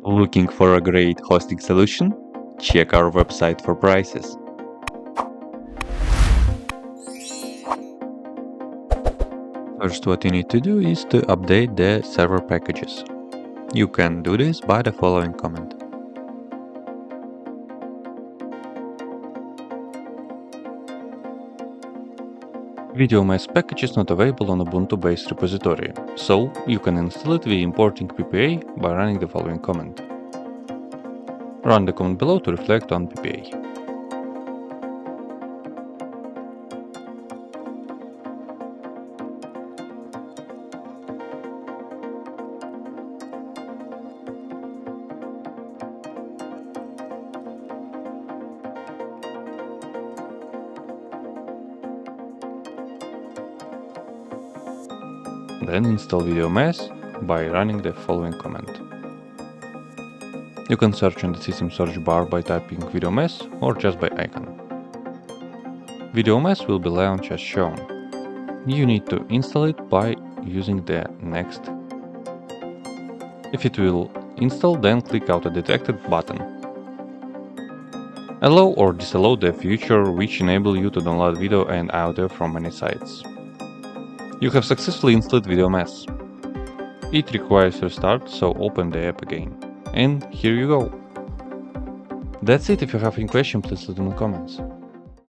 Looking for a great hosting solution? Check our website for prices. First, what you need to do is to update the server packages. You can do this by the following command. Videomass package is not available on Ubuntu-based repository, so you can install it via importing PPA by running the following command. Run the command below to reflect on PPA. Then install Videomass by running the following command. You can search in the system search bar by typing Videomass or just by icon. Videomass will be launched as shown. You need to install it by using the Next. If it will install, then click Auto Detected button. Allow or disallow the feature which enable you to download video and audio from many sites. You have successfully installed Videomass. It requires restart, so open the app again. And here you go. That's it. If you have any questions, please leave them in the comments.